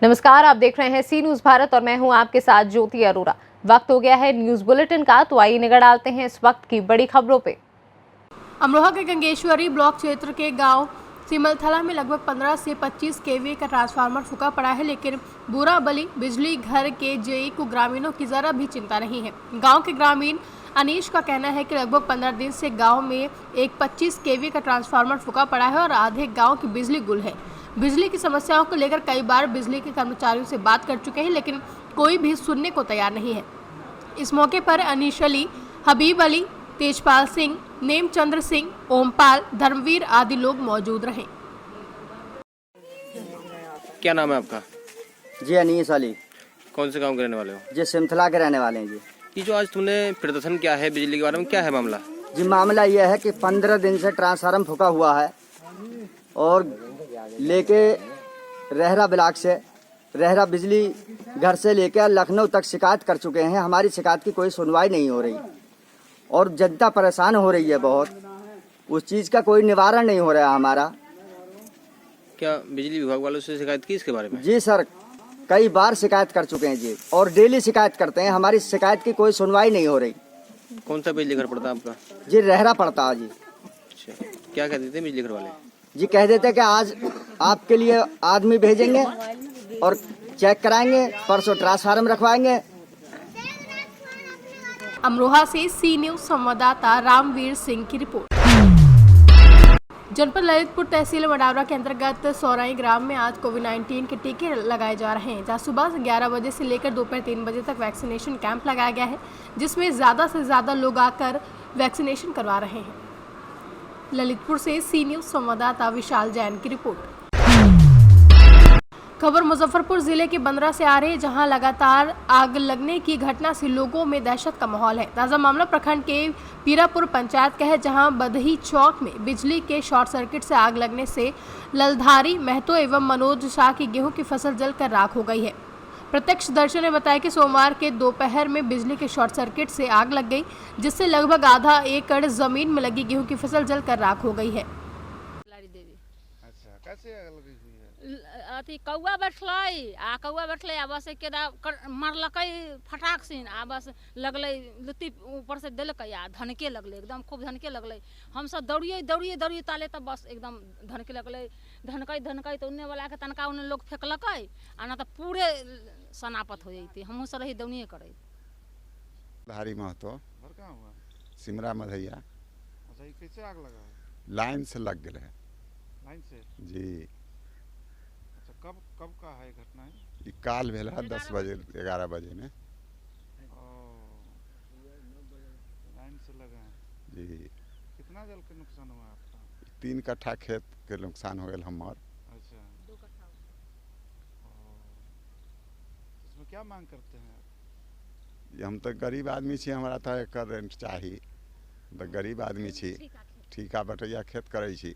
नमस्कार, आप देख रहे हैं सी न्यूज भारत और मैं हूं आपके साथ ज्योति अरोरा। वक्त हो गया है न्यूज बुलेटिन का, तो आइए निगाह डालते हैं इस वक्त की बड़ी खबरों पे। अमरोहा के गंगेश्वरी ब्लॉक क्षेत्र के गांव सिमलथला में लगभग 15 से 25 केवी का ट्रांसफार्मर फूका पड़ा है, लेकिन बुराबली बिजली घर के जेई को ग्रामीणों की जरा भी चिंता नहीं है। गांव के ग्रामीण अनीश का कहना है कि लगभग 15 दिन से गांव में एक 25 केवी का ट्रांसफार्मर फूका पड़ा है और आधे गांव की बिजली गुल है। बिजली की समस्याओं को लेकर कई बार बिजली के कर्मचारियों से बात कर चुके हैं, लेकिन कोई भी सुनने को तैयार नहीं है। इस मौके पर अनीश अली, हबीब अली, तेजपाल सिंह, नेमचंद्र सिंह, ओमपाल, धर्मवीर आदि लोग मौजूद रहे। क्या नाम है आपका? जी अनीस अली। कौन से गांव के रहने वाले हो? जी सिमथला के रहने वाले हैं जी। ये जो आज तुमने प्रदर्शन किया है बिजली के बारे में, क्या है मामला? जी मामला यह है कि 15 दिन से ट्रांसफार्मर फूका हुआ है और लेके रहरा ब्लॉक से, रहरा बिजली घर से लेकर लखनऊ तक शिकायत कर चुके हैं। हमारी शिकायत की कोई सुनवाई नहीं हो रही और जनता परेशान हो रही है बहुत। उस चीज़ का कोई निवारण नहीं हो रहा है हमारा। क्या बिजली विभाग वालों से शिकायत की इसके बारे में? जी सर, कई बार शिकायत कर चुके हैं जी, और डेली शिकायत करते हैं। हमारी शिकायत की कोई सुनवाई नहीं हो रही। कौन सा बिजली घर पड़ता है आपका? जी रहरा पड़ता है जी। अच्छा, क्या कहते थे बिजली घर वाले? जी कह देते कि आज आपके लिए आदमी भेजेंगे और चेक कराएंगे, परसों ट्रांसफार्मर रखवाएंगे। अमरोहा से सी न्यूज संवाददाता रामवीर सिंह की रिपोर्ट। जनपद ललितपुर तहसील मडावरा के अंतर्गत सौराई ग्राम में आज कोविड-19 के टीके लगाए जा रहे हैं, जहां सुबह 11 बजे से लेकर दोपहर 3 बजे तक वैक्सीनेशन कैंप लगाया गया है, जिसमें ज़्यादा से ज़्यादा लोग आकर वैक्सीनेशन करवा रहे हैं। ललितपुर से सी न्यूज संवाददाता विशाल जैन की रिपोर्ट। खबर मुजफ्फरपुर जिले के बंदरा से आ रही है, जहां लगातार आग लगने की घटना से लोगों में दहशत का माहौल है। ताज़ा मामला प्रखंड के पीरापुर पंचायत का है, जहां बदही चौक में बिजली के शॉर्ट सर्किट से आग लगने से ललधारी महतो एवं मनोज शाह की गेहूं की फसल जलकर राख हो गई है। प्रत्यक्षदर्शियों ने बताया कि सोमवार के दोपहर में बिजली के शॉर्ट सर्किट से आग लग गई, जिससे लगभग आधा एकड़ जमीन में लगी गेहूं की फसल जलकर राख हो गई है। अच्छा, कैसे आग लगी हुई है? अथी कौआ बैठले आ बस केदा मारलकै फटाक सिन आ बस लगले लुत्ती ऊपर से देलकै आ धनके लगले, एकदम खूब धनके लगले। हम सब दौड़िए ताले तब बस एकदम धनके लगले। धनकै तो उन्ने वाला के तनका उन्ने लोग फेंकलकै आ ना तो पूरे सनापत हो जैती। हमहू सब रही दौड़िए करे। धारी महतो घर कहाँ हुआ? सिमरा मधैया। अच्छा, ये कैसे आग लगा है? लाइन से लग गए हैं। लाइन से जी। अच्छा, कब का है घटना है? ये काल भेला 10 बजे 11 बजे में। लाइन से लगा है जी। कितना जल के नुकसान हुआ आपका? 3 कट्ठा खेत के नुकसान हो गए हमार। अच्छा, 2 कट्ठा। इसमें क्या मांग करते हैं आप? हम तो गरीब आदमी छी, हमारा तो एकर रेंट चाहिए। तो गरीब आदमी छी, ठीका बटैया खेत करे छी।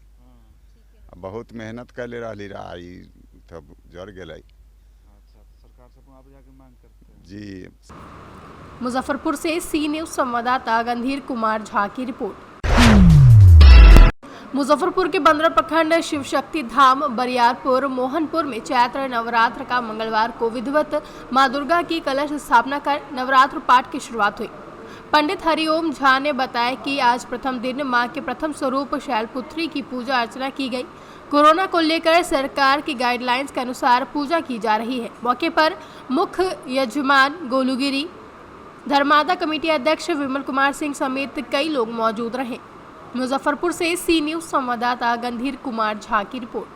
बहुत मेहनत कैले रही तब जर गए। अच्छा, तो सरकार से मुआवजा की मांग करते हैं? जी। मुजफ्फरपुर से सी न्यूज संवाददाता गंधीर कुमार झा की रिपोर्ट। मुजफ्फरपुर के बंदरा प्रखंड शिव शक्ति धाम बरियारपुर मोहनपुर में चैत्र नवरात्र का मंगलवार को विधिवत मां दुर्गा की कलश स्थापना कर नवरात्र पाठ की शुरुआत हुई। पंडित हरिओम झा ने बताया कि आज प्रथम दिन मां के प्रथम स्वरूप शैलपुत्री की पूजा अर्चना की गई। कोरोना को लेकर सरकार की गाइडलाइंस के अनुसार पूजा की जा रही है। मौके पर मुख्य यजमान गोलूगिरी, धर्मादा कमेटी अध्यक्ष विमल कुमार सिंह समेत कई लोग मौजूद रहे। मुजफ्फरपुर से सी न्यूज संवाददाता गंधीर कुमार झा की रिपोर्ट।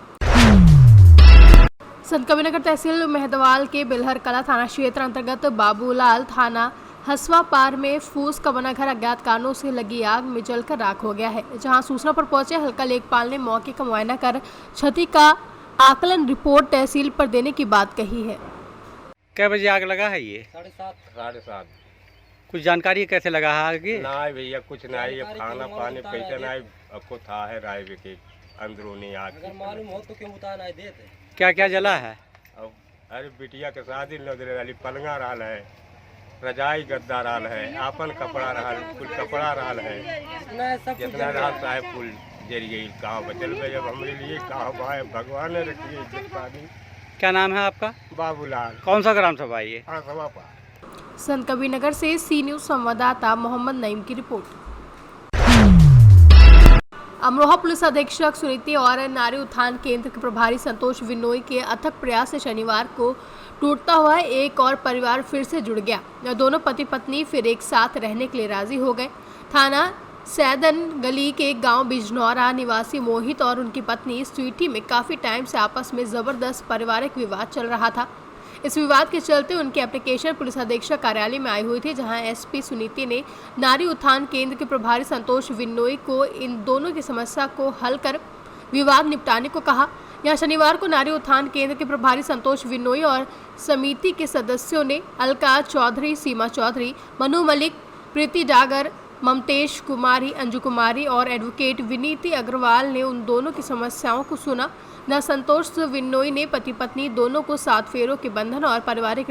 संत कबीरनगर तहसील मेहदवाल के बिलहर कला थाना क्षेत्र अंतर्गत बाबूलाल थाना हसवा पार में फूस का बना घर अज्ञात कारणों से लगी आग में जलकर राख हो गया है, जहां सूचना पर पहुंचे हल्का लेखपाल ने मौके का मुआयना कर क्षति का आकलन रिपोर्ट तहसील पर देने की बात कही है। क्या बजे आग लगा है? ये 7:30। कुछ जानकारी कैसे लगा है आगे? नहीं भैया, कुछ नहीं। खाना पानी पैसे नहीं आपको था है राय के अंदरूनी आग। अगर मालूम हो तो क्यों बता नहीं देते? क्या क्या जला है? अरे बिटिया के शादी नजरे वाली पलंगा रहल है, रजाई गद्दा रहल है, आपन कपड़ा रहल, कुल कपड़ा रहल है, जितना रहल साहब कुल जरिए। कहाँ बचल जब हमारे लिए कहाँ भाई भगवान ने रखी है। क्या नाम है आपका? बाबूलाल। कौन सा ग्राम सभा है ये? संत कबीरनगर से सी न्यूज संवाददाता मोहम्मद नईम की रिपोर्ट। अमरोहा पुलिस अधीक्षक सुनीति और नारी उत्थान केंद्र के प्रभारी संतोष विनोई के अथक प्रयास से शनिवार को टूटता हुआ एक और परिवार फिर से जुड़ गया। दोनों पति पत्नी फिर एक साथ रहने के लिए राजी हो गए। थाना सैदन गली के गांव बिजनौरा निवासी मोहित और उनकी पत्नी स्वीटी में काफी टाइम से आपस में जबरदस्त पारिवारिक विवाद चल रहा था। इस विवाद के चलते उनकी एप्लीकेशन पुलिस अधीक्षक कार्यालय में आई हुई थी, जहां एसपी सुनीति ने नारी उत्थान केंद्र के प्रभारी संतोष विनोई को इन दोनों की समस्या को हल कर विवाद निपटाने को कहा। यहां शनिवार को नारी उत्थान केंद्र के प्रभारी संतोष विनोई और समिति के सदस्यों ने अलका चौधरी, सीमा चौधरी, मनु मलिक, प्रीति डागर, ममतेश कुमारी, अंजू कुमारी और एडवोकेट विनीति अग्रवाल ने उन दोनों की समस्याओं को सुना। न संतोष विनोई ने पति पत्नी दोनों को 7 फेरों के बंधन और पारिवारिक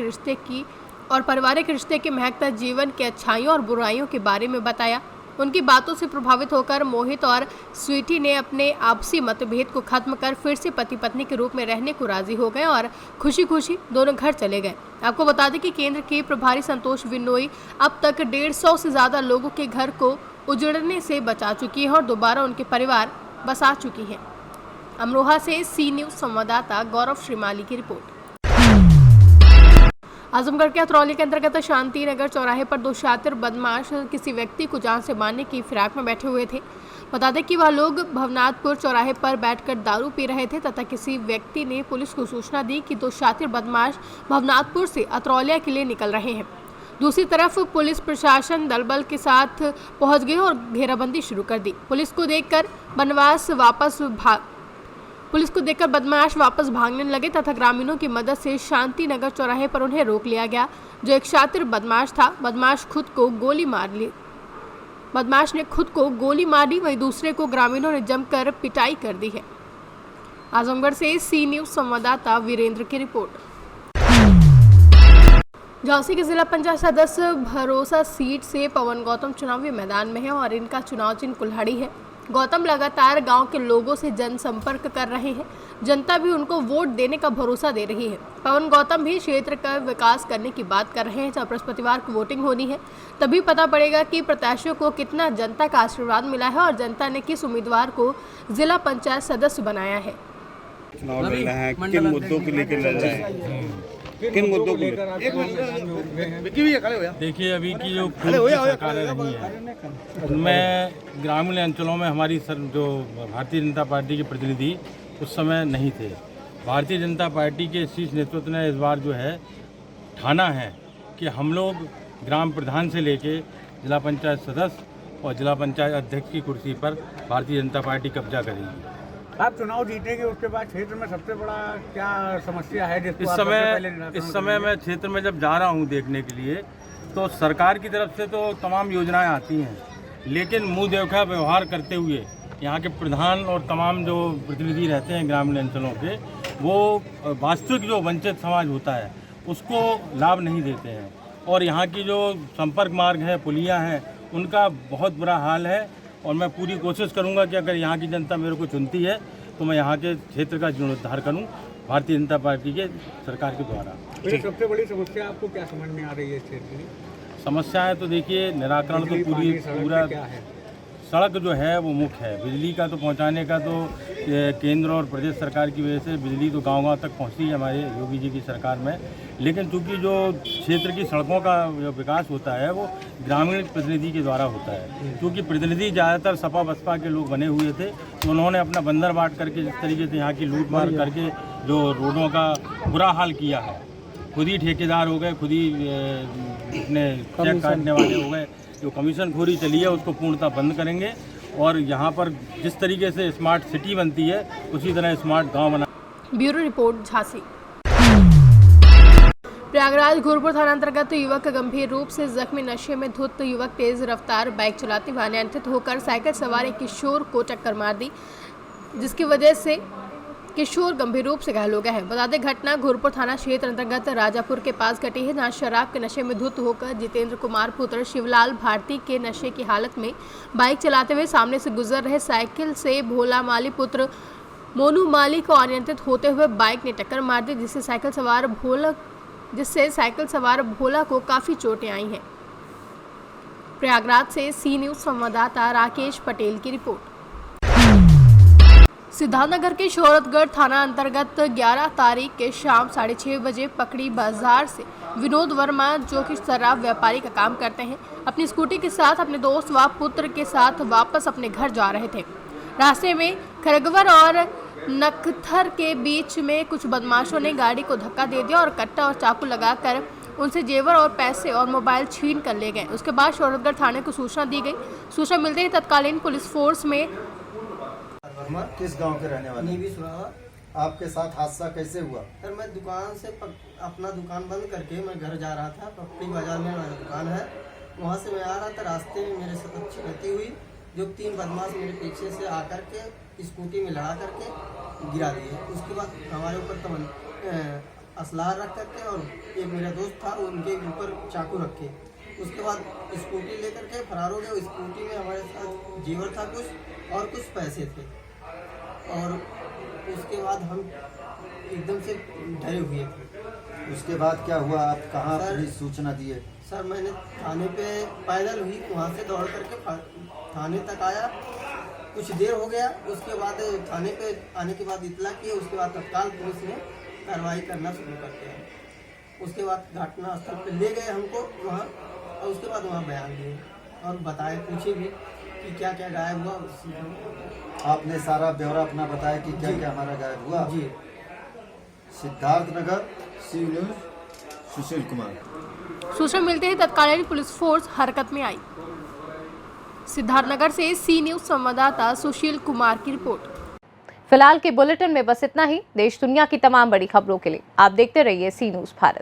रिश्ते के महकता जीवन के अच्छाइयों और बुराइयों के बारे में बताया। उनकी बातों से प्रभावित होकर मोहित और स्वीटी ने अपने आपसी मतभेद को खत्म कर फिर से पति पत्नी के रूप में रहने को राजी हो गए और खुशी खुशी दोनों घर चले गए। आपको बता दें कि केंद्र के प्रभारी संतोष विनोई अब तक 150 से ज्यादा लोगों के घर को उजड़ने से बचा चुकी है और दोबारा उनके परिवार बसा चुकी है। अमरोहा से सी न्यूज संवाददाता गौरव श्रीमाली की रिपोर्ट। आजमगढ़ के अतरौली के अंतर्गत शांति नगर चौराहे पर 2 शातिर बदमाश किसी व्यक्ति को जान से मारने की फिराक में बैठे हुए थे। बता दें कि वह लोग भवनाथपुर चौराहे पर बैठकर दारू पी रहे थे तथा किसी व्यक्ति ने पुलिस को सूचना दी कि 2 शातिर बदमाश भवनाथपुर से अतरौलिया के लिए निकल रहे हैं। दूसरी तरफ पुलिस प्रशासन दलबल के साथ पहुंच गई और घेराबंदी शुरू कर दी। पुलिस को देखकर बदमाश वापस भागने लगे तथा ग्रामीणों की मदद से शांति नगर चौराहे पर उन्हें रोक लिया गया। जो एक शातिर बदमाश था, बदमाश ने खुद को गोली मार ली, वहीं दूसरे को ग्रामीणों ने जमकर पिटाई कर दी है। आजमगढ़ से सी न्यूज संवाददाता वीरेंद्र की रिपोर्ट। झांसी के जिला पंचायत सदस्य भरोसा सीट से पवन गौतम चुनावी मैदान में है और इनका चुनाव चिन्ह कुल्हाड़ी है। गौतम लगातार गांव के लोगों से जनसंपर्क कर रहे हैं। जनता भी उनको वोट देने का भरोसा दे रही है। पवन गौतम भी क्षेत्र का विकास करने की बात कर रहे हैं। जब बृहस्पतिवार को वोटिंग होनी है, तभी पता पड़ेगा कि प्रत्याशियों को कितना जनता का आशीर्वाद मिला है और जनता ने किस उम्मीदवार को जिला पंचायत सदस्य बनाया है। चुनाव लड़ रहे हैं, किन मुद्दों को लेकर लड़ रहे हैं, किन मुद्दों को? देखिए, अभी की जो सरकारें रही हैं उनमें ग्रामीण अंचलों में हमारी जो भारतीय जनता पार्टी के प्रतिनिधि उस समय नहीं थे। भारतीय जनता पार्टी के शीर्ष नेतृत्व ने इस बार जो है ठाना है कि हम लोग ग्राम प्रधान से लेके जिला पंचायत सदस्य और जिला पंचायत अध्यक्ष की कुर्सी पर भारतीय जनता पार्टी कब्जा करेगी। आप चुनाव जीतेंगे, उसके बाद क्षेत्र में सबसे बड़ा क्या समस्या है जिसको इस समय मैं क्षेत्र में जब जा रहा हूं देखने के लिए, तो सरकार की तरफ से तो तमाम योजनाएं आती हैं, लेकिन मुंह देखा व्यवहार करते हुए यहाँ के प्रधान और तमाम जो प्रतिनिधि रहते हैं ग्रामीण अंचलों के, वो वास्तविक जो वंचित समाज होता है उसको लाभ नहीं देते हैं। और यहाँ की जो संपर्क मार्ग है, पुलियाँ हैं, उनका बहुत बुरा हाल है। और मैं पूरी कोशिश करूंगा कि अगर यहाँ की जनता मेरे को चुनती है तो मैं यहाँ के क्षेत्र का जीर्णोद्धार करूं भारतीय जनता पार्टी के सरकार के द्वारा। सबसे बड़ी समस्या आपको क्या समझ में आ रही है क्षेत्र की? समस्याएं तो देखिए, निराकरण तो पूरा क्या है? सड़क जो है वो मुख्य है। बिजली का तो पहुंचाने का तो केंद्र और प्रदेश सरकार की वजह से बिजली तो गांव-गांव तक पहुंचती है हमारे योगी जी की सरकार में, लेकिन चूंकि जो क्षेत्र की सड़कों का जो विकास होता है वो ग्रामीण प्रतिनिधि के द्वारा होता है। क्योंकि प्रतिनिधि ज़्यादातर सपा बसपा के लोग बने हुए थे, तो उन्होंने अपना बंदर बांट करके जिस तरीके से यहाँ की लूट मार करके जो रोडों का बुरा हाल किया है, खुद ही ठेकेदार हो गए, खुद ही अपने चेक काटने वाले हो गए। जो कमीशन खोरी चली है उसको पूर्णतः बंद करेंगे और यहाँ पर जिस तरीके से स्मार्ट सिटी बनती है उसी तरह स्मार्ट गांव बना। Bureau report Jhansi. प्रयागराज घोरपुर थाना अंतर्गत युवक गंभीर रूप से जख्मी, नशे में धुत युवक तेज रफ्तार बाइक चलाते हुए अनियंत्रित होकर साइकिल सवार एक किशोर को टक्कर मार दी, जिसकी वजह से किशोर गंभीर रूप से घायल हो गया है। बता दें, घटना घोरपुर थाना क्षेत्र अंतर्गत राजापुर के पास घटी है, जहां शराब के नशे में धुत होकर जितेंद्र कुमार पुत्र शिवलाल भारती के नशे की हालत में बाइक चलाते हुए सामने से गुजर रहे साइकिल से भोला माली पुत्र मोनू माली को अनियंत्रित होते हुए बाइक ने टक्कर मार दी, जिससे साइकिल सवार भोला को काफी चोटें आई हैं। प्रयागराज से सी न्यूज संवाददाता राकेश पटेल की रिपोर्ट। सिद्धार्थनगर के शोहरतगढ़ थाना अंतर्गत 11 तारीख के शाम 6:30 बजे पकड़ी बाजार से विनोद वर्मा, जो कि शराब व्यापारी का काम करते हैं, अपनी स्कूटी के साथ अपने दोस्त व पुत्र के साथ वापस अपने घर जा रहे थे। रास्ते में खरगवर और नखथर के बीच में कुछ बदमाशों ने गाड़ी को धक्का दे दिया और कट्टा और चाकू लगाकर उनसे जेवर और पैसे और मोबाइल छीन कर ले गए। उसके बाद शोहरतगढ़ थाने को सूचना दी गई। सूचना मिलते ही तत्कालीन पुलिस फोर्स में वर्मा किस गांव के रहने वाले? आपके साथ हादसा कैसे हुआ? सर मैं दुकान से अपना दुकान बंद करके मैं घर जा रहा था। पपड़ी बाजार में मेरा दुकान है, वहाँ से मैं आ रहा था। रास्ते में मेरे साथ अच्छी गति हुई, जो 3 बदमाश मेरे पीछे से आकर के स्कूटी में लड़ा करके गिरा दिए। उसके बाद हमारे ऊपर असलाह रख करके और एक मेरा दोस्त था उनके ऊपर चाकू रखे। उसके बाद स्कूटी लेकर के फरार हो गए। स्कूटी में हमारे साथ जेवर था कुछ और कुछ पैसे थे, और उसके बाद हम एकदम से डरे हुए थे। उसके बाद क्या हुआ? आप कहाँ पुलिस सूचना दिए? सर मैंने थाने पे पैदल हुई, वहाँ से दौड़ करके थाने तक आया। कुछ देर हो गया, उसके बाद थाने पे आने के बाद इतला किए। उसके बाद तत्काल पुलिस ने कार्रवाई करना शुरू करते हैं। उसके बाद घटना स्थल पे ले गए हमको वहाँ, और उसके बाद वहाँ बयान दिए और बताए, पूछे भी कि क्या क्या गायब हुआ। आपने सारा ब्यौरा अपना बताया कि क्या क्या हमारा गायब हुआ? जी। सिद्धार्थनगर, सी न्यूज, सुशील कुमार। सूचना मिलते ही तत्कालीन पुलिस फोर्स हरकत में आई। सिद्धार्थनगर से सी न्यूज संवाददाता सुशील कुमार की रिपोर्ट। फिलहाल के बुलेटिन में बस इतना ही। देश दुनिया की तमाम बड़ी खबरों के लिए आप देखते रहिए सी न्यूज भारत।